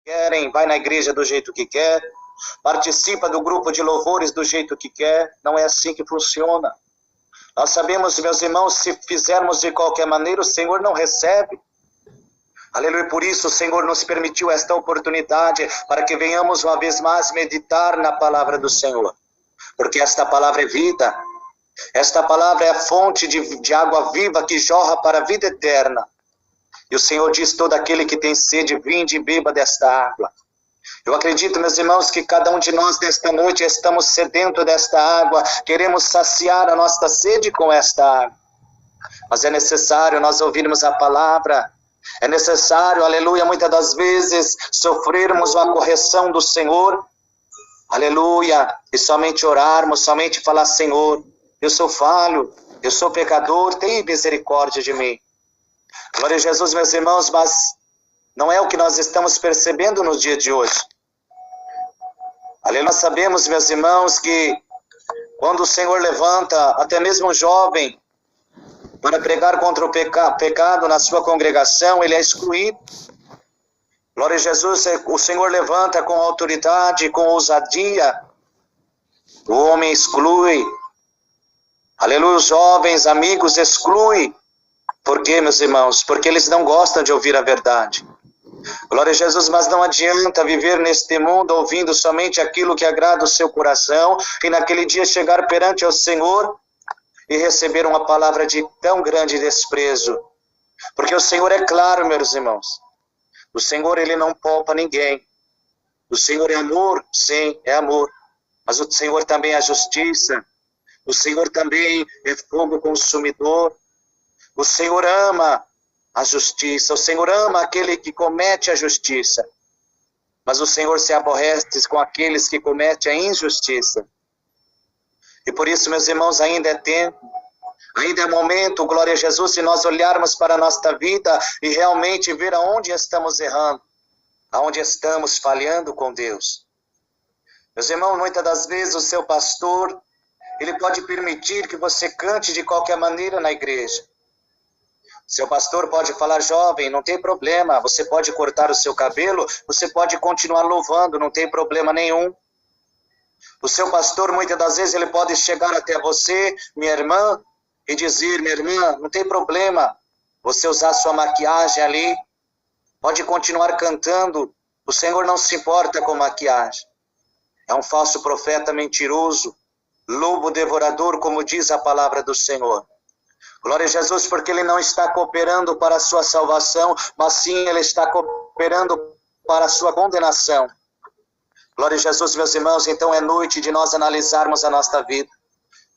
querem, vai na igreja do jeito que quer, participa do grupo de louvores do jeito que quer. Não é assim que funciona. Nós sabemos, meus irmãos, se fizermos de qualquer maneira, o Senhor não recebe. Aleluia, por isso o Senhor nos permitiu esta oportunidade, para que venhamos uma vez mais meditar na palavra do Senhor. Porque esta palavra é vida. Esta palavra é a fonte de água viva que jorra para a vida eterna. E o Senhor diz: todo aquele que tem sede, vinde e beba desta água. Eu acredito, meus irmãos, que cada um de nós nesta noite estamos sedento desta água, queremos saciar a nossa sede com esta água. Mas é necessário nós ouvirmos a palavra, é necessário, aleluia, muitas das vezes sofrermos uma correção do Senhor, aleluia, e somente orarmos, somente falar: Senhor, eu sou falho, eu sou pecador, tenha misericórdia de mim. Glória a Jesus, meus irmãos, mas não é o que nós estamos percebendo no dia de hoje. Aleluia, nós sabemos, meus irmãos, que quando o Senhor levanta até mesmo um jovem para pregar contra o pecado na sua congregação, ele é excluído. Glória a Jesus, o Senhor levanta com autoridade, com ousadia. O homem exclui. Aleluia, os jovens, amigos, exclui. Por quê, meus irmãos? Porque eles não gostam de ouvir a verdade. Glória a Jesus, mas não adianta viver neste mundo ouvindo somente aquilo que agrada o seu coração e naquele dia chegar perante o Senhor e receber uma palavra de tão grande desprezo. Porque o Senhor é claro, meus irmãos. O Senhor, ele não poupa ninguém. O Senhor é amor, sim, é amor. Mas o Senhor também é justiça. O Senhor também é fogo consumidor. O Senhor ama a justiça. O Senhor ama aquele que comete a justiça. Mas o Senhor se aborrece com aqueles que cometem a injustiça. E por isso, meus irmãos, ainda é tempo, ainda é momento, glória a Jesus, se nós olharmos para a nossa vida e realmente ver aonde estamos errando, aonde estamos falhando com Deus. Meus irmãos, muitas das vezes o seu pastor, ele pode permitir que você cante de qualquer maneira na igreja. Seu pastor pode falar: jovem, não tem problema, você pode cortar o seu cabelo, você pode continuar louvando, não tem problema nenhum. O seu pastor, muitas das vezes, ele pode chegar até você, minha irmã, e dizer: minha irmã, não tem problema você usar sua maquiagem ali, pode continuar cantando, o Senhor não se importa com maquiagem. É um falso profeta mentiroso, lobo devorador, como diz a palavra do Senhor. Glória a Jesus, porque ele não está cooperando para a sua salvação, mas sim ele está cooperando para a sua condenação. Glória a Jesus, meus irmãos, então é noite de nós analisarmos a nossa vida.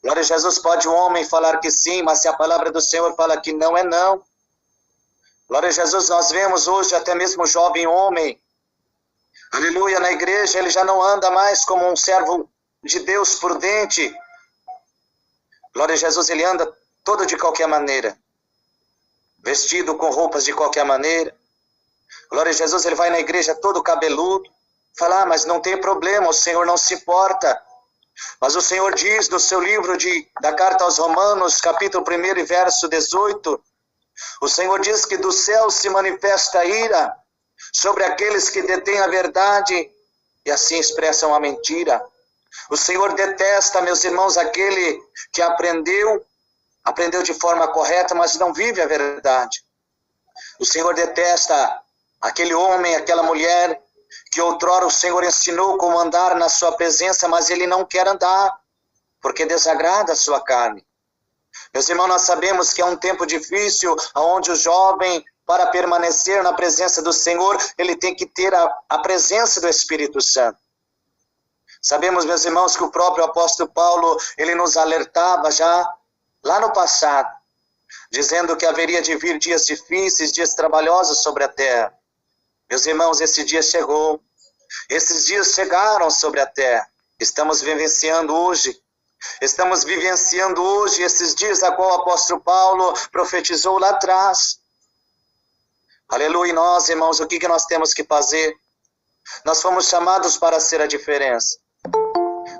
Glória a Jesus, pode um homem falar que sim, mas se a palavra do Senhor fala que não, é não. Glória a Jesus, nós vemos hoje até mesmo um jovem homem, aleluia, na igreja, ele já não anda mais como um servo de Deus prudente. Glória a Jesus, ele anda todo de qualquer maneira, vestido com roupas de qualquer maneira. Glória a Jesus, ele vai na igreja todo cabeludo, fala: mas não tem problema, o Senhor não se importa. Mas o Senhor diz no seu livro da carta aos Romanos, capítulo 1 e verso 18, o Senhor diz que do céu se manifesta a ira sobre aqueles que detêm a verdade e assim expressam a mentira. O Senhor detesta, meus irmãos, aquele que aprendeu de forma correta, mas não vive a verdade. O Senhor detesta aquele homem, aquela mulher que outrora o Senhor ensinou como andar na sua presença, mas ele não quer andar, porque desagrada a sua carne. Meus irmãos, nós sabemos que é um tempo difícil, onde o jovem, para permanecer na presença do Senhor, ele tem que ter a presença do Espírito Santo. Sabemos, meus irmãos, que o próprio apóstolo Paulo, ele nos alertava já lá no passado, dizendo que haveria de vir dias difíceis, dias trabalhosos sobre a terra. Meus irmãos, esse dia chegou. Esses dias chegaram sobre a terra. Estamos vivenciando hoje esses dias a qual o apóstolo Paulo profetizou lá atrás. Aleluia. E nós, irmãos, o que nós temos que fazer? Nós fomos chamados para ser a diferença.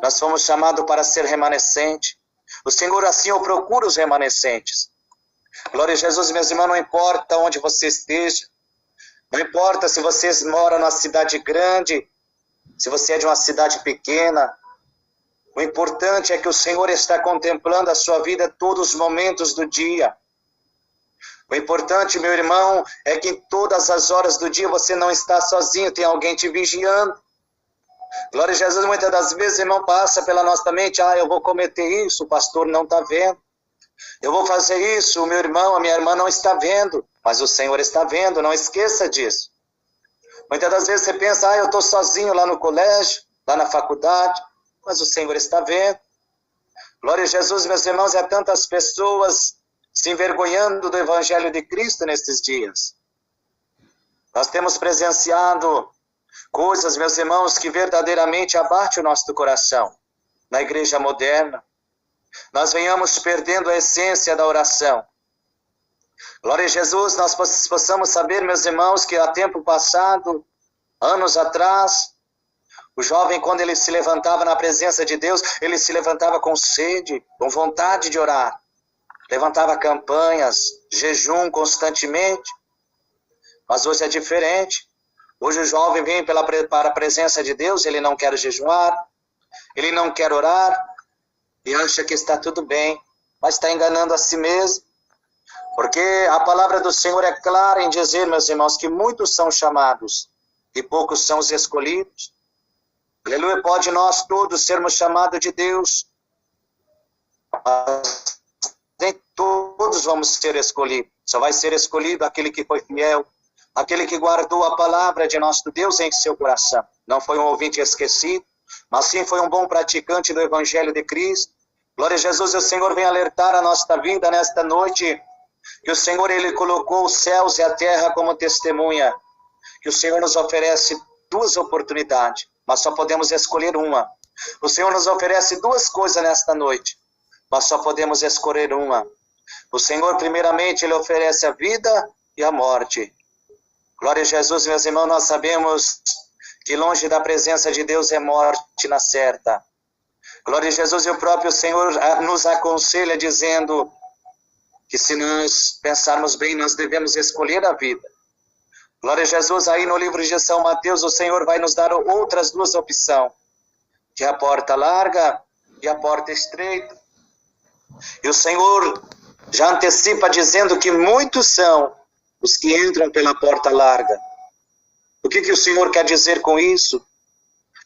Nós fomos chamados para ser remanescente. O Senhor assim o procura os remanescentes. Glória a Jesus, meus irmãos, não importa onde você esteja. Não importa se você mora numa cidade grande, se você é de uma cidade pequena. O importante é que o Senhor está contemplando a sua vida todos os momentos do dia. O importante, meu irmão, é que em todas as horas do dia você não está sozinho, tem alguém te vigiando. Glória a Jesus, muitas das vezes, irmão, passa pela nossa mente, eu vou cometer isso, o pastor não está vendo. Eu vou fazer isso, o meu irmão, a minha irmã não está vendo, mas o Senhor está vendo, não esqueça disso. Muitas das vezes você pensa, eu estou sozinho lá no colégio, lá na faculdade, mas o Senhor está vendo. Glória a Jesus, meus irmãos, há tantas pessoas se envergonhando do Evangelho de Cristo nesses dias. Nós temos presenciado coisas, meus irmãos, que verdadeiramente abatem o nosso coração. Na igreja moderna, nós venhamos perdendo a essência da oração. Glória a Jesus, nós possamos saber, meus irmãos, que há tempo passado, anos atrás, o jovem, quando ele se levantava na presença de Deus, ele se levantava com sede, com vontade de orar. Levantava campanhas, jejum constantemente. Mas hoje é diferente. Hoje o jovem vem para a presença de Deus, ele não quer jejuar, ele não quer orar, e acha que está tudo bem, mas está enganando a si mesmo. Porque a palavra do Senhor é clara em dizer, meus irmãos, que muitos são chamados e poucos são os escolhidos. Aleluia, pode nós todos sermos chamados de Deus, mas nem todos vamos ser escolhidos. Só vai ser escolhido aquele que foi fiel, aquele que guardou a palavra de nosso Deus em seu coração. Não foi um ouvinte esquecido, mas sim foi um bom praticante do Evangelho de Cristo. Glória a Jesus, o Senhor vem alertar a nossa vida nesta noite, que o Senhor, Ele colocou os céus e a terra como testemunha, que o Senhor nos oferece duas oportunidades, mas só podemos escolher uma. O Senhor nos oferece duas coisas nesta noite, mas só podemos escolher uma. O Senhor, primeiramente, Ele oferece a vida e a morte. Glória a Jesus, meus irmãos, nós sabemos que longe da presença de Deus é morte na certa. Glória a Jesus, e o próprio Senhor nos aconselha dizendo que se nós pensarmos bem, nós devemos escolher a vida. Glória a Jesus, aí no livro de São Mateus, o Senhor vai nos dar outras duas opções, que é a porta larga e a porta estreita. E o Senhor já antecipa dizendo que muitos são os que entram pela porta larga. O que o Senhor quer dizer com isso?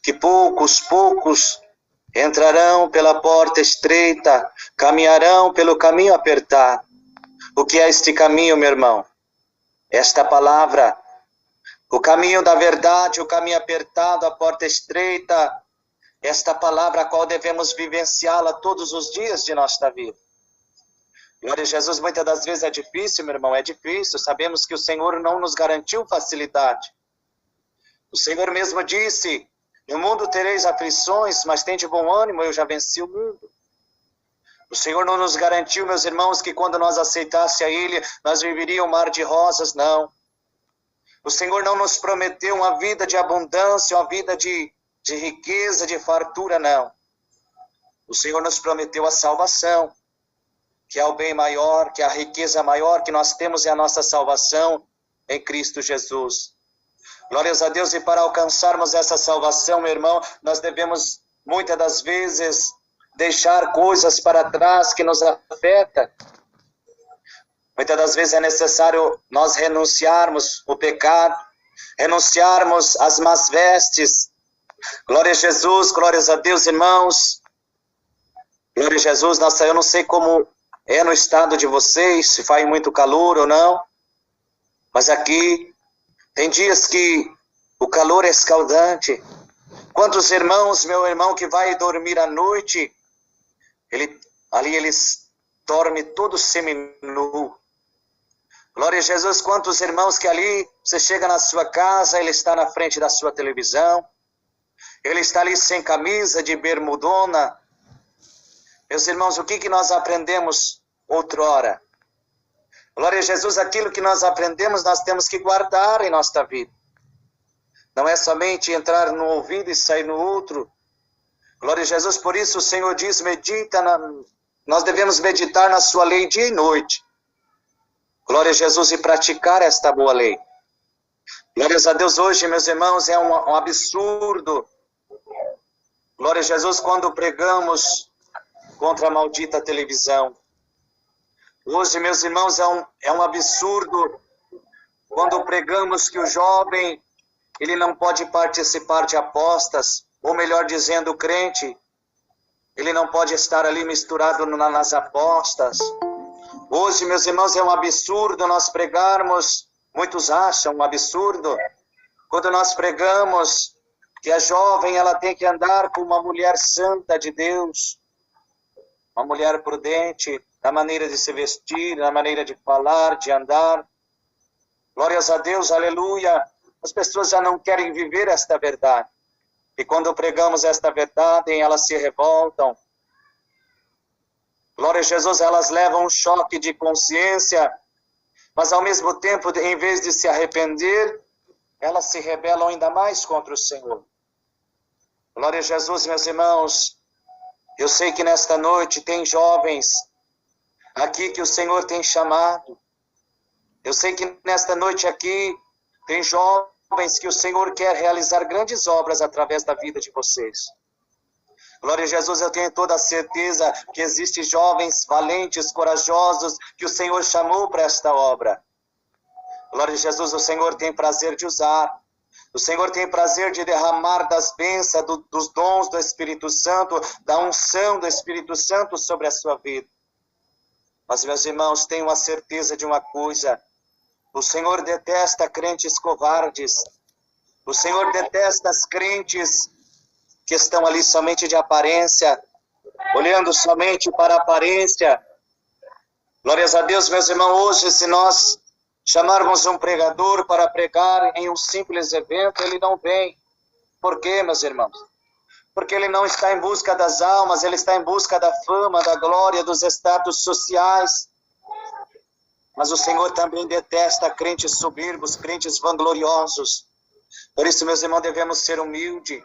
Que poucos entrarão pela porta estreita, caminharão pelo caminho apertado. O que é este caminho, meu irmão? Esta palavra, o caminho da verdade, o caminho apertado, a porta estreita, esta palavra a qual devemos vivenciá-la todos os dias de nossa vida. Glória a Jesus, muitas das vezes é difícil, meu irmão, é difícil. Sabemos que o Senhor não nos garantiu facilidade. O Senhor mesmo disse, no mundo tereis aflições, mas tende bom ânimo, eu já venci o mundo. O Senhor não nos garantiu, meus irmãos, que quando nós aceitássemos a Ele, nós viveríamos um mar de rosas, não. O Senhor não nos prometeu uma vida de abundância, uma vida de riqueza, de fartura, não. O Senhor nos prometeu a salvação, que é o bem maior, que é a riqueza maior que nós temos é a nossa salvação em Cristo Jesus. Glórias a Deus, e para alcançarmos essa salvação, meu irmão, nós devemos, muitas das vezes, deixar coisas para trás que nos afetam. Muitas das vezes é necessário nós renunciarmos o pecado, renunciarmos as más vestes. Glória a Jesus, glórias a Deus, irmãos. Glória a Jesus, eu não sei como é no estado de vocês, se faz muito calor ou não, mas aqui tem dias que o calor é escaldante. Quantos irmãos, meu irmão, que vai dormir à noite, eles dormem todo seminu. Glória a Jesus, quantos irmãos que ali, você chega na sua casa, ele está na frente da sua televisão, ele está ali sem camisa, de bermudona. Meus irmãos, o que nós aprendemos outrora? Glória a Jesus, aquilo que nós aprendemos, nós temos que guardar em nossa vida. Não é somente entrar no ouvido e sair no outro. Glória a Jesus, por isso o Senhor diz, nós devemos meditar na sua lei dia e noite. Glória a Jesus, e praticar esta boa lei. Glórias a Deus, hoje, meus irmãos, é um absurdo. Glória a Jesus, quando pregamos contra a maldita televisão. Hoje, meus irmãos, é um absurdo quando pregamos que o jovem, ele não pode participar de apostas, ou melhor dizendo, o crente, ele não pode estar ali misturado nas apostas. Hoje, meus irmãos, é um absurdo nós pregarmos, muitos acham um absurdo, quando nós pregamos que a jovem ela tem que andar com uma mulher santa de Deus, uma mulher prudente, na maneira de se vestir, na maneira de falar, de andar. Glórias a Deus, aleluia. As pessoas já não querem viver esta verdade. E quando pregamos esta verdade, elas se revoltam. Glória a Jesus, elas levam um choque de consciência, mas ao mesmo tempo, em vez de se arrepender, elas se rebelam ainda mais contra o Senhor. Glória a Jesus, meus irmãos. Eu sei que nesta noite tem jovens aqui que o Senhor tem chamado. Eu sei que nesta noite aqui tem jovens que o Senhor quer realizar grandes obras através da vida de vocês. Glória a Jesus, eu tenho toda a certeza que existem jovens valentes, corajosos, que o Senhor chamou para esta obra. Glória a Jesus, o Senhor tem prazer de usar. O Senhor tem prazer de derramar das bênçãos, dos dons do Espírito Santo, da unção do Espírito Santo sobre a sua vida. Mas, meus irmãos, tenham a certeza de uma coisa. O Senhor detesta crentes covardes. O Senhor detesta as crentes que estão ali somente de aparência, olhando somente para a aparência. Glórias a Deus, meus irmãos, hoje se nós chamarmos um pregador para pregar em um simples evento, ele não vem. Por quê, meus irmãos? Porque ele não está em busca das almas, ele está em busca da fama, da glória, dos status sociais. Mas o Senhor também detesta crentes soberbos, crentes vangloriosos. Por isso, meus irmãos, devemos ser humildes.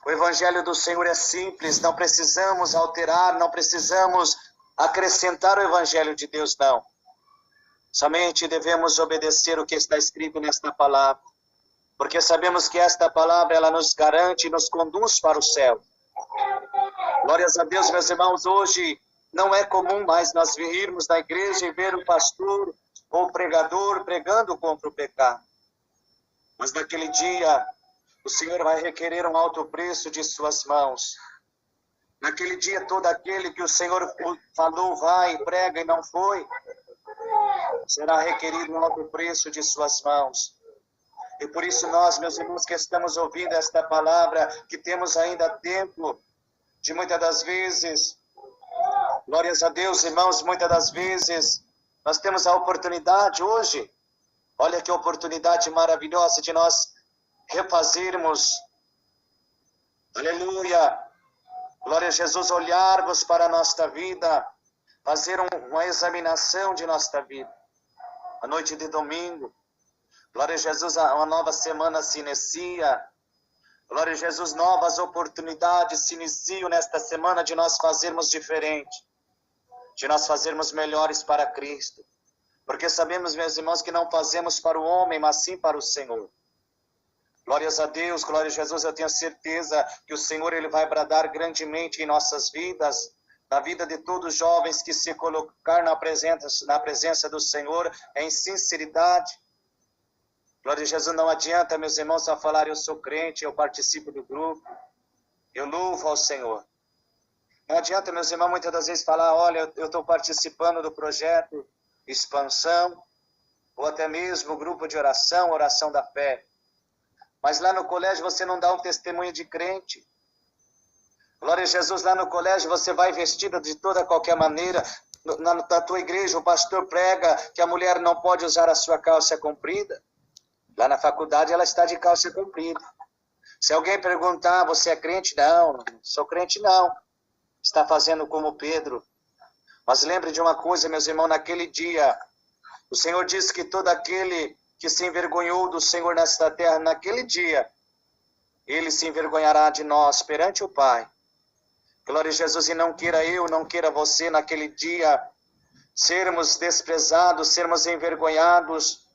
O evangelho do Senhor é simples, não precisamos alterar, não precisamos acrescentar o evangelho de Deus, não. Somente devemos obedecer o que está escrito nesta palavra, porque sabemos que esta palavra ela nos garante e nos conduz para o céu. Glórias a Deus, meus irmãos, hoje não é comum mais nós irmos na igreja e ver o pastor ou o pregador pregando contra o pecado. Mas naquele dia, o Senhor vai requerer um alto preço de suas mãos. Naquele dia, todo aquele que o Senhor falou, vai, prega e não foi, será requerido um alto preço de suas mãos. E por isso nós, meus irmãos, que estamos ouvindo esta palavra, que temos ainda tempo de muitas das vezes, glórias a Deus, irmãos, muitas das vezes, nós temos a oportunidade hoje, olha que oportunidade maravilhosa de nós refazermos, aleluia, glória a Jesus, olharmos para a nossa vida, fazer uma examinação de nossa vida. A noite de domingo, glória a Jesus, uma nova semana se inicia. Glória a Jesus, novas oportunidades se iniciam nesta semana de nós fazermos diferente, de nós fazermos melhores para Cristo. Porque sabemos, meus irmãos, que não fazemos para o homem, mas sim para o Senhor. Glórias a Deus, glória a Jesus, eu tenho certeza que o Senhor ele vai bradar grandemente em nossas vidas, na vida de todos os jovens que se colocar na presença do Senhor em sinceridade. Glória a Jesus, não adianta, meus irmãos, só falar eu sou crente, eu participo do grupo, eu louvo ao Senhor. Não adianta, meus irmãos, muitas das vezes falar, olha, eu estou participando do projeto Expansão, ou até mesmo grupo de oração, oração da fé. Mas lá no colégio você não dá um testemunho de crente. Glória a Jesus, lá no colégio você vai vestida de toda qualquer maneira. Na tua igreja o pastor prega que a mulher não pode usar a sua calça comprida. Lá na faculdade ela está de calça comprida. Se alguém perguntar, você é crente? Não, não sou crente não. Está fazendo como Pedro. Mas lembre de uma coisa, meus irmãos, naquele dia, o Senhor disse que todo aquele que se envergonhou do Senhor nesta terra, naquele dia, ele se envergonhará de nós perante o Pai. Glória a Jesus, e não queira eu, não queira você, naquele dia, sermos desprezados, sermos envergonhados,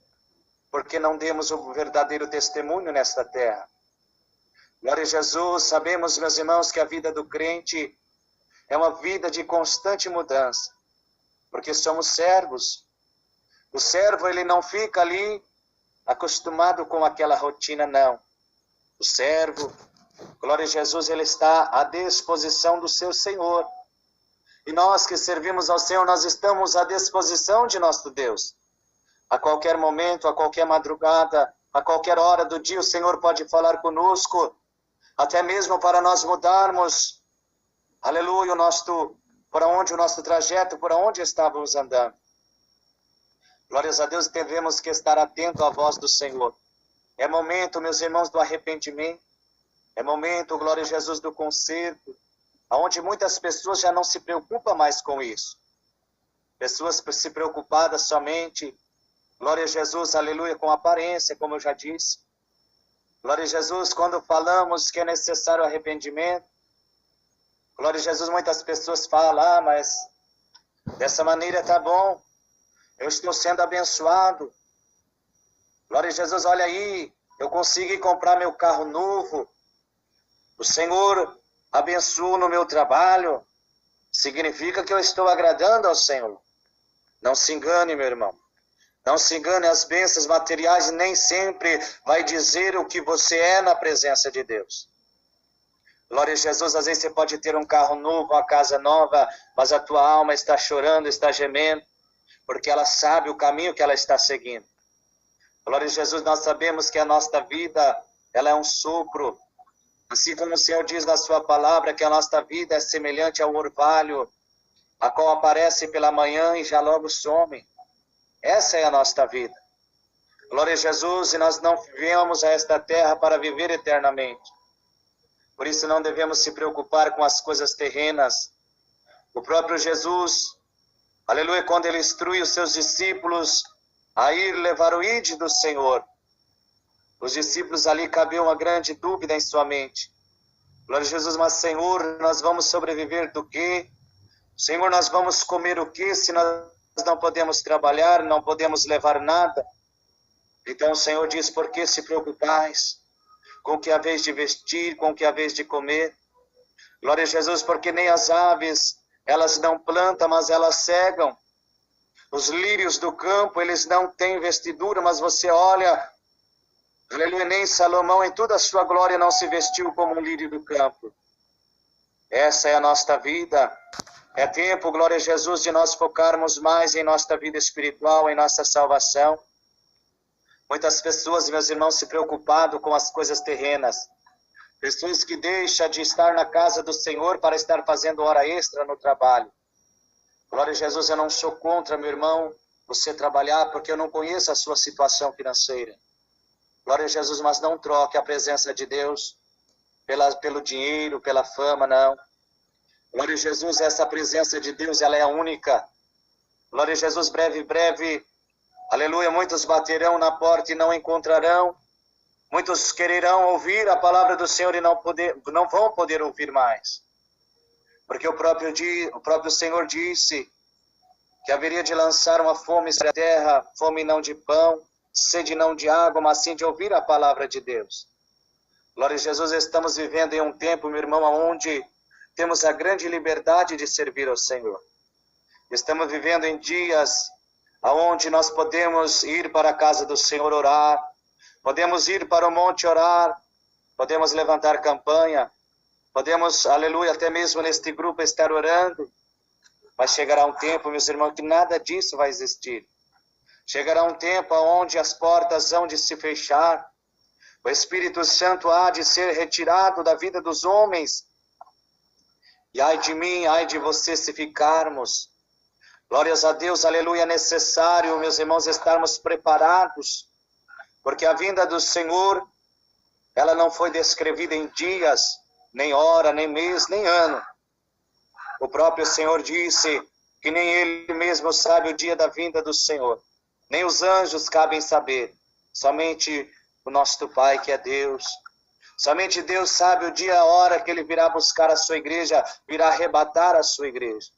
porque não demos o verdadeiro testemunho nesta terra. Glória a Jesus, sabemos, meus irmãos, que a vida do crente é uma vida de constante mudança, porque somos servos. O servo, ele não fica ali acostumado com aquela rotina, não. O servo, glória a Jesus, ele está à disposição do seu Senhor. E nós que servimos ao Senhor, nós estamos à disposição de nosso Deus. A qualquer momento, a qualquer madrugada, a qualquer hora do dia, o Senhor pode falar conosco, até mesmo para nós mudarmos, aleluia, por onde o nosso trajeto, por onde estávamos andando. Glórias a Deus, devemos que estar atento à voz do Senhor. É momento, meus irmãos, do arrependimento. É momento, glória a Jesus, do conserto, onde muitas pessoas já não se preocupam mais com isso. Pessoas se preocupadas somente, glória a Jesus, aleluia, com aparência, como eu já disse. Glória a Jesus, quando falamos que é necessário arrependimento, glória a Jesus, muitas pessoas falam, mas dessa maneira está bom, eu estou sendo abençoado. Glória a Jesus, olha aí, eu consegui comprar meu carro novo, o Senhor abençoou no meu trabalho, significa que eu estou agradando ao Senhor. Não se engane, meu irmão. Não se engane, as bênçãos materiais nem sempre vai dizer o que você é na presença de Deus. Glória a Jesus, às vezes você pode ter um carro novo, uma casa nova, mas a tua alma está chorando, está gemendo, porque ela sabe o caminho que ela está seguindo. Glória a Jesus, nós sabemos que a nossa vida, ela é um sopro. Assim como o Senhor diz na sua palavra que a nossa vida é semelhante ao orvalho, a qual aparece pela manhã e já logo some. Essa é a nossa vida. Glória a Jesus, e nós não viemos a esta terra para viver eternamente. Por isso não devemos se preocupar com as coisas terrenas. O próprio Jesus, aleluia, quando ele instrui os seus discípulos a ir levar o ide do Senhor, os discípulos ali cabia uma grande dúvida em sua mente. Glória a Jesus, mas Senhor, nós vamos sobreviver do quê? Senhor, nós vamos comer o quê se nós não podemos trabalhar, não podemos levar nada? Então o Senhor diz, por que se preocupais? Com o que há vez de vestir, com o que há vez de comer? Glória a Jesus, porque nem as aves, elas não plantam, mas elas cegam. Os lírios do campo, eles não têm vestidura, mas você olha, aleluia, nem Salomão em toda a sua glória não se vestiu como um lírio do campo. Essa é a nossa vida. É tempo, glória a Jesus, de nós focarmos mais em nossa vida espiritual, em nossa salvação. Muitas pessoas, meus irmãos, se preocupado com as coisas terrenas. Pessoas que deixam de estar na casa do Senhor para estar fazendo hora extra no trabalho. Glória a Jesus, eu não sou contra, meu irmão, você trabalhar, porque eu não conheço a sua situação financeira. Glória a Jesus, mas não troque a presença de Deus pelo dinheiro, pela fama, não. Glória a Jesus, essa presença de Deus, ela é a única. Glória a Jesus, breve, aleluia, muitos baterão na porta e não encontrarão. Muitos quererão ouvir a palavra do Senhor e não vão poder ouvir mais. Porque o próprio Senhor disse que haveria de lançar uma fome sobre a terra, fome não de pão, sede não de água, mas sim de ouvir a palavra de Deus. Glória a Jesus, estamos vivendo em um tempo, meu irmão, onde temos a grande liberdade de servir ao Senhor. Estamos vivendo em dias onde nós podemos ir para a casa do Senhor orar, podemos ir para o monte orar, podemos levantar campanha, podemos, aleluia, até mesmo neste grupo estar orando, mas chegará um tempo, meus irmãos, que nada disso vai existir. Chegará um tempo onde as portas hão de se fechar, o Espírito Santo há de ser retirado da vida dos homens, e ai de mim, ai de você se ficarmos. Glórias a Deus, aleluia, é necessário, meus irmãos, estarmos preparados, porque a vinda do Senhor, ela não foi descrevida em dias, nem hora, nem mês, nem ano. O próprio Senhor disse que nem Ele mesmo sabe o dia da vinda do Senhor. Nem os anjos cabem saber, somente o nosso Pai que é Deus. Somente Deus sabe o dia e a hora que Ele virá buscar a sua igreja, virá arrebatar a sua igreja.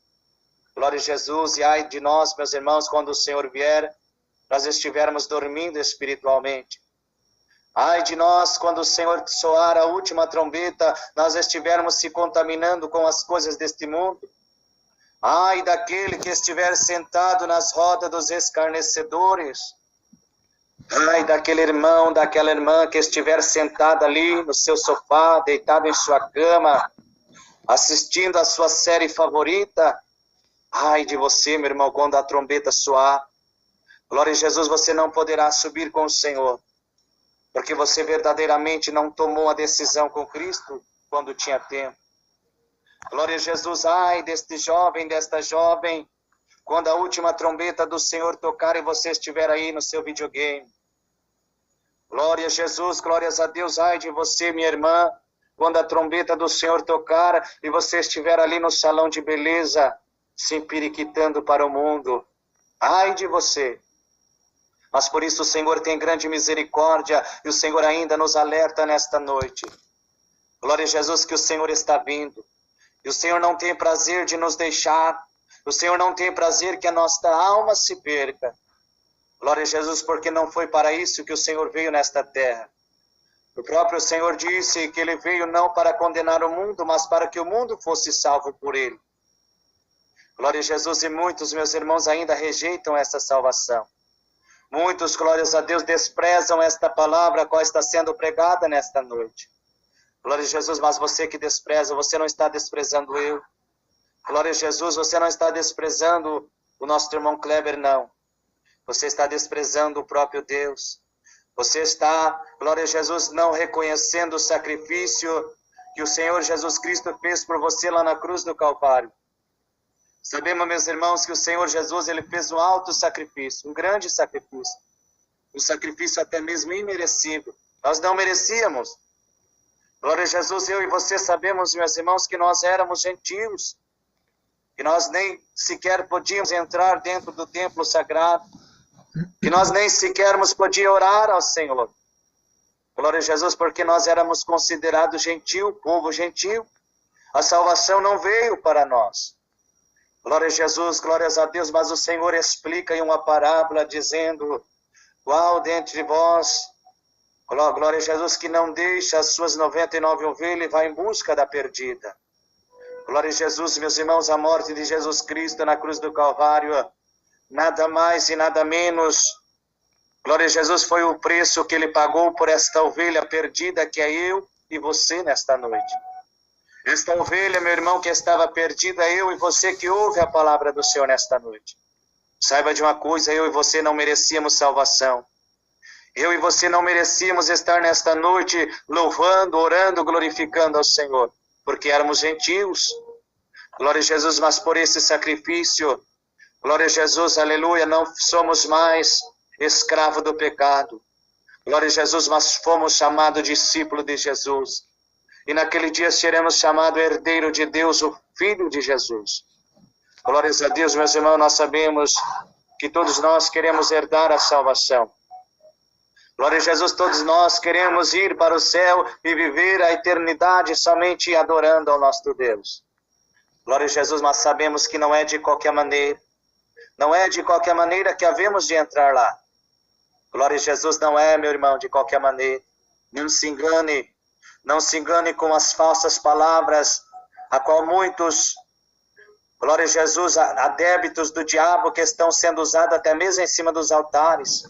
Glória a Jesus, e ai de nós, meus irmãos, quando o Senhor vier, nós estivermos dormindo espiritualmente. Ai de nós, quando o Senhor soar a última trombeta, nós estivermos se contaminando com as coisas deste mundo. Ai daquele que estiver sentado nas rodas dos escarnecedores. Ai daquele irmão, daquela irmã que estiver sentada ali no seu sofá, deitado em sua cama, assistindo a sua série favorita. Ai de você, meu irmão, quando a trombeta soar. Glória a Jesus, você não poderá subir com o Senhor, porque você verdadeiramente não tomou a decisão com Cristo quando tinha tempo. Glória a Jesus, ai deste jovem, desta jovem, quando a última trombeta do Senhor tocar e você estiver aí no seu videogame. Glória a Jesus, glórias a Deus, ai de você, minha irmã, quando a trombeta do Senhor tocar e você estiver ali no salão de beleza, se empiriquitando para o mundo. Ai de você. Mas por isso o Senhor tem grande misericórdia e o Senhor ainda nos alerta nesta noite. Glória a Jesus que o Senhor está vindo. E o Senhor não tem prazer de nos deixar. O Senhor não tem prazer que a nossa alma se perca. Glória a Jesus, porque não foi para isso que o Senhor veio nesta terra. O próprio Senhor disse que Ele veio não para condenar o mundo, mas para que o mundo fosse salvo por Ele. Glória a Jesus, e muitos, meus irmãos, ainda rejeitam essa salvação. Muitos, glórias a Deus, desprezam esta palavra, a qual está sendo pregada nesta noite. Glória a Jesus, mas você que despreza, você não está desprezando eu. Glória a Jesus, você não está desprezando o nosso irmão Kleber, não. Você está desprezando o próprio Deus. Você está, glória a Jesus, não reconhecendo o sacrifício que o Senhor Jesus Cristo fez por você lá na cruz do Calvário. Sabemos, meus irmãos, que o Senhor Jesus, Ele fez um alto sacrifício, um grande sacrifício. Um sacrifício até mesmo imerecível. Nós não merecíamos. Glória a Jesus, eu e você sabemos, meus irmãos, que nós éramos gentios. Que nós nem sequer podíamos entrar dentro do templo sagrado. Que nós nem sequer podíamos orar ao Senhor. Glória a Jesus, porque nós éramos considerados gentil, povo gentil. A salvação não veio para nós. Glória a Jesus, glórias a Deus, mas o Senhor explica em uma parábola dizendo, qual dentre vós, glória a Jesus, que não deixa as suas 99 ovelhas e vai em busca da perdida. Glória a Jesus, meus irmãos, a morte de Jesus Cristo na cruz do Calvário, nada mais e nada menos, glória a Jesus, foi o preço que Ele pagou por esta ovelha perdida que é eu e você nesta noite. Esta ovelha, meu irmão, que estava perdida, eu e você que ouve a palavra do Senhor nesta noite. Saiba de uma coisa, eu e você não merecíamos salvação. Eu e você não merecíamos estar nesta noite louvando, orando, glorificando ao Senhor, porque éramos gentios. Glória a Jesus, mas por esse sacrifício, glória a Jesus, aleluia, não somos mais escravo do pecado. Glória a Jesus, mas fomos chamados discípulo de Jesus. E naquele dia seremos chamados herdeiro de Deus, o Filho de Jesus. Glórias a Deus, meus irmãos, nós sabemos que todos nós queremos herdar a salvação. Glória a Jesus, todos nós queremos ir para o céu e viver a eternidade somente adorando ao nosso Deus. Glória a Jesus, mas sabemos que não é de qualquer maneira. Não é de qualquer maneira que havemos de entrar lá. Glória a Jesus, não é, meu irmão, de qualquer maneira. Não se engane. Não se engane com as falsas palavras, a qual muitos, glória a Jesus, adébitos do diabo que estão sendo usados até mesmo em cima dos altares.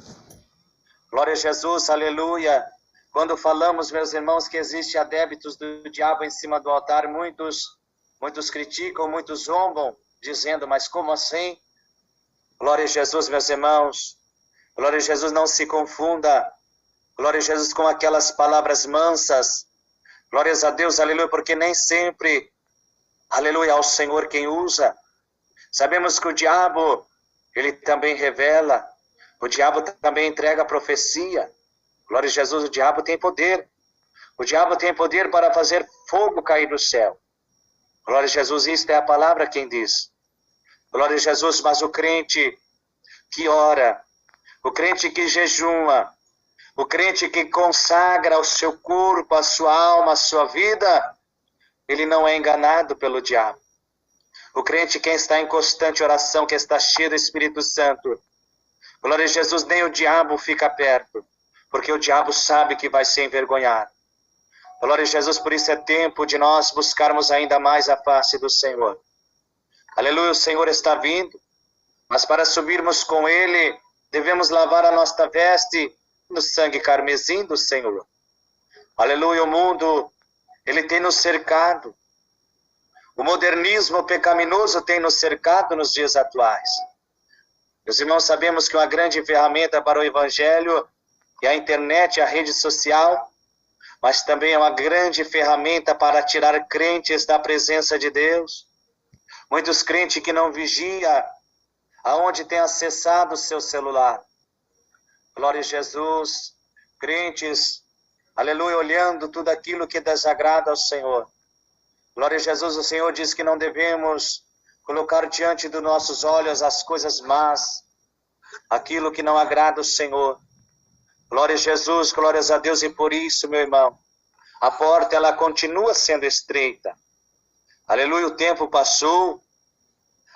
Glória a Jesus, aleluia. Quando falamos, meus irmãos, que existe adébitos do diabo em cima do altar, muitos criticam, muitos zombam, dizendo, mas como assim? Glória a Jesus, meus irmãos. Glória a Jesus, não se confunda. Glória a Jesus com aquelas palavras mansas. Glórias a Deus, aleluia, porque nem sempre, aleluia, ao Senhor quem usa. Sabemos que o diabo, ele também revela, o diabo também entrega a profecia. Glória a Jesus, o diabo tem poder. O diabo tem poder para fazer fogo cair do céu. Glória a Jesus, isto é a palavra quem diz. Glória a Jesus, mas o crente que ora, o crente que jejuma, o crente que consagra o seu corpo, a sua alma, a sua vida, ele não é enganado pelo diabo. O crente que está em constante oração, que está cheio do Espírito Santo, Glória a Jesus, nem o diabo fica perto, porque o diabo sabe que vai ser envergonhado. Glória a Jesus, por isso é tempo de nós buscarmos ainda mais a face do Senhor. Aleluia, o Senhor está vindo, mas para subirmos com Ele, devemos lavar a nossa veste no sangue carmesim do Senhor. Aleluia, o mundo, ele tem nos cercado. O modernismo pecaminoso tem nos cercado nos dias atuais. Meus irmãos, sabemos que uma grande ferramenta para o Evangelho é a internet, a rede social, mas também é uma grande ferramenta para tirar crentes da presença de Deus. Muitos crentes que não vigiam aonde tem acessado o seu celular. Glória a Jesus, crentes, aleluia, olhando tudo aquilo que desagrada ao Senhor. Glória a Jesus, o Senhor diz que não devemos colocar diante dos nossos olhos as coisas más, aquilo que não agrada ao Senhor. Glória a Jesus, glórias a Deus, e por isso, meu irmão, a porta ela continua sendo estreita. Aleluia, o tempo passou,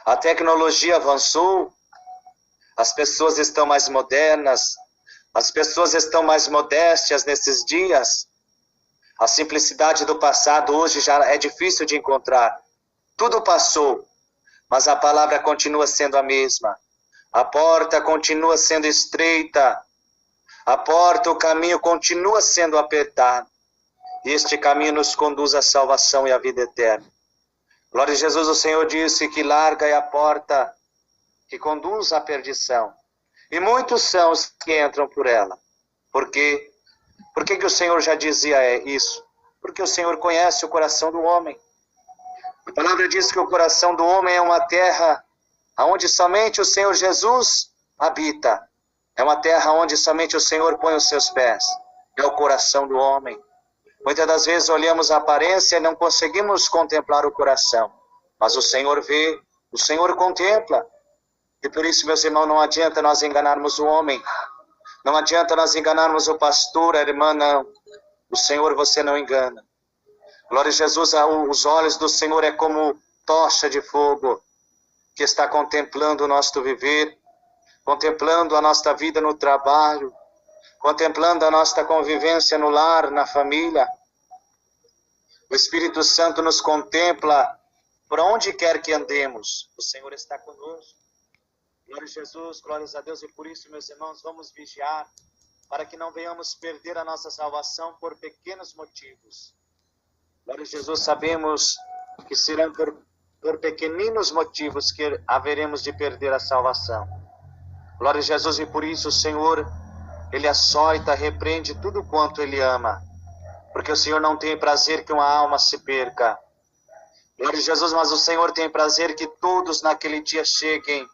a tecnologia avançou, as pessoas estão mais modernas, as pessoas estão mais modestas nesses dias. A simplicidade do passado hoje já é difícil de encontrar. Tudo passou, mas a palavra continua sendo a mesma. A porta continua sendo estreita. A porta, o caminho continua sendo apertado. E este caminho nos conduz à salvação e à vida eterna. Glória a Jesus, o Senhor disse que larga é a porta que conduz à perdição. E muitos são os que entram por ela. Por quê? Por que o Senhor já dizia isso? Porque o Senhor conhece o coração do homem. A palavra diz que o coração do homem é uma terra onde somente o Senhor Jesus habita. É uma terra onde somente o Senhor põe os seus pés. É o coração do homem. Muitas das vezes olhamos a aparência e não conseguimos contemplar o coração. Mas o Senhor vê, o Senhor contempla. E por isso, meus irmãos, não adianta nós enganarmos o homem. Não adianta nós enganarmos o pastor, a irmã, não. O Senhor você não engana. Glória a Jesus, os olhos do Senhor é como tocha de fogo que está contemplando o nosso viver, contemplando a nossa vida no trabalho, contemplando a nossa convivência no lar, na família. O Espírito Santo nos contempla por onde quer que andemos. O Senhor está conosco. Glória a Jesus, glórias a Deus, e por isso, meus irmãos, vamos vigiar para que não venhamos perder a nossa salvação por pequenos motivos. Glória a Jesus, sabemos que serão por pequeninos motivos que haveremos de perder a salvação. Glória a Jesus, e por isso o Senhor, Ele açoita, repreende tudo quanto Ele ama, porque o Senhor não tem prazer que uma alma se perca. Glória a Jesus, mas o Senhor tem prazer que todos naquele dia cheguem,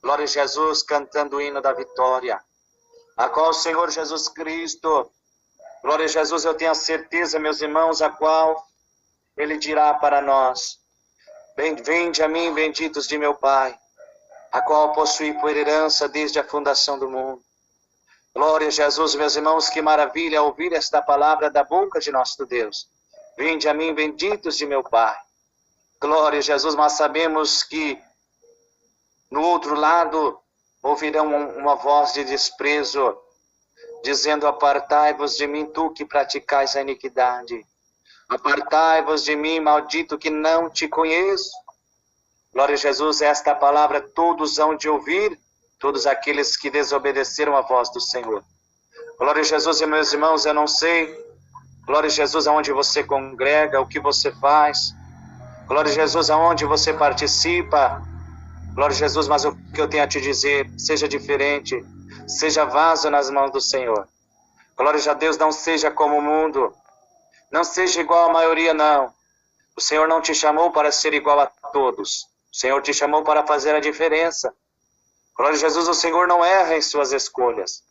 glória a Jesus, cantando o hino da vitória, a qual o Senhor Jesus Cristo, glória a Jesus, eu tenho a certeza, meus irmãos, a qual Ele dirá para nós: vinde a mim, benditos de meu Pai, a qual possuí por herança desde a fundação do mundo. Glória a Jesus, meus irmãos, que maravilha ouvir esta palavra da boca de nosso Deus. Vinde a mim, benditos de meu Pai. Glória a Jesus, mas sabemos que no outro lado ouvirão uma voz de desprezo, dizendo: apartai-vos de mim, tu que praticais a iniquidade. Apartai-vos de mim, maldito, que não te conheço. Glória a Jesus, esta palavra todos hão de ouvir, todos aqueles que desobedeceram a voz do Senhor. Glória a Jesus, e meus irmãos, eu não sei, glória a Jesus, aonde você congrega, o que você faz. Glória a Jesus, aonde você participa. Glória a Jesus, mas o que eu tenho a te dizer, seja diferente, seja vaso nas mãos do Senhor. Glória a Deus, não seja como o mundo, não seja igual à maioria, não. O Senhor não te chamou para ser igual a todos, o Senhor te chamou para fazer a diferença. Glória a Jesus, o Senhor não erra em suas escolhas.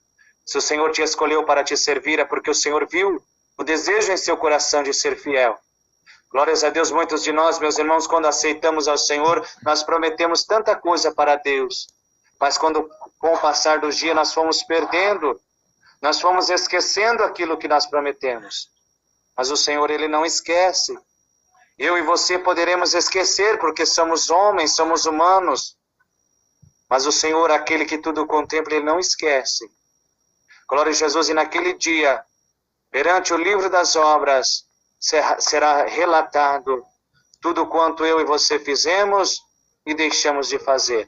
Se o Senhor te escolheu para te servir, é porque o Senhor viu o desejo em seu coração de ser fiel. Glórias a Deus, muitos de nós, meus irmãos, quando aceitamos ao Senhor, nós prometemos tanta coisa para Deus. Mas quando, com o passar do dia, nós fomos perdendo, nós fomos esquecendo aquilo que nós prometemos. Mas o Senhor, Ele não esquece. Eu e você poderemos esquecer, porque somos homens, somos humanos. Mas o Senhor, aquele que tudo contempla, Ele não esquece. Glória a Jesus, e naquele dia, perante o livro das obras, será relatado tudo quanto eu e você fizemos e deixamos de fazer.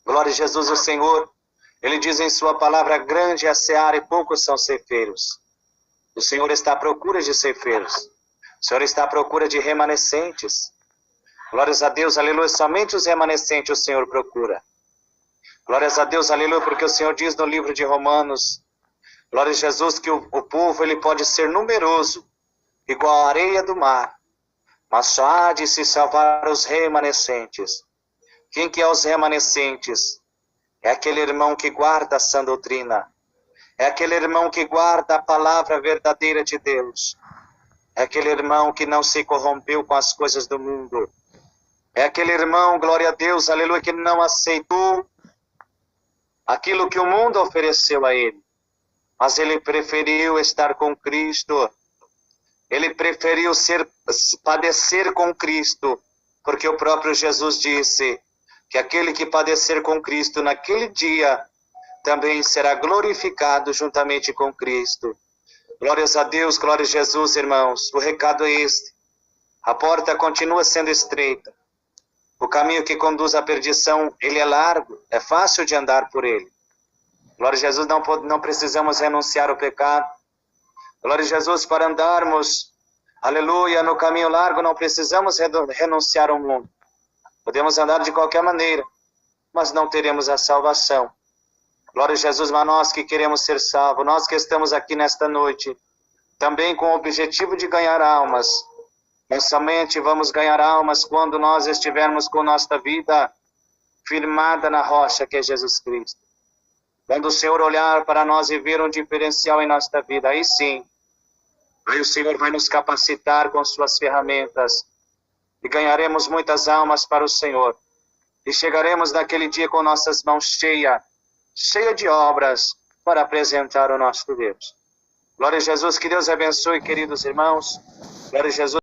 Glória a Jesus, o Senhor, Ele diz em sua palavra, grande é a seara e poucos são ceifeiros. O Senhor está à procura de ceifeiros. O Senhor está à procura de remanescentes. Glórias a Deus, aleluia, somente os remanescentes o Senhor procura. Glórias a Deus, aleluia, porque o Senhor diz no livro de Romanos, glória a Jesus, que o povo ele pode ser numeroso, igual a areia do mar, mas só há de se salvar os remanescentes. Quem que é os remanescentes? É aquele irmão que guarda a sã doutrina. É aquele irmão que guarda a palavra verdadeira de Deus. É aquele irmão que não se corrompeu com as coisas do mundo. É aquele irmão, glória a Deus, aleluia, que não aceitou aquilo que o mundo ofereceu a ele. Mas ele preferiu estar com Cristo. Ele preferiu padecer com Cristo. Porque o próprio Jesus disse que aquele que padecer com Cristo naquele dia também será glorificado juntamente com Cristo. Glórias a Deus, glória a Jesus, irmãos. O recado é este. A porta continua sendo estreita. O caminho que conduz à perdição, ele é largo, é fácil de andar por ele. Glória a Jesus, não precisamos renunciar ao pecado. Glória a Jesus, para andarmos, aleluia, no caminho largo, não precisamos renunciar ao mundo. Podemos andar de qualquer maneira, mas não teremos a salvação. Glória a Jesus, mas nós que queremos ser salvos, nós que estamos aqui nesta noite, também com o objetivo de ganhar almas. Mas somente vamos ganhar almas quando nós estivermos com nossa vida firmada na rocha que é Jesus Cristo. Quando o Senhor olhar para nós e ver um diferencial em nossa vida, aí sim, aí o Senhor vai nos capacitar com suas ferramentas e ganharemos muitas almas para o Senhor. E chegaremos naquele dia com nossas mãos cheias de obras para apresentar o nosso Deus. Glória a Jesus, que Deus abençoe, queridos irmãos. Glória a Jesus.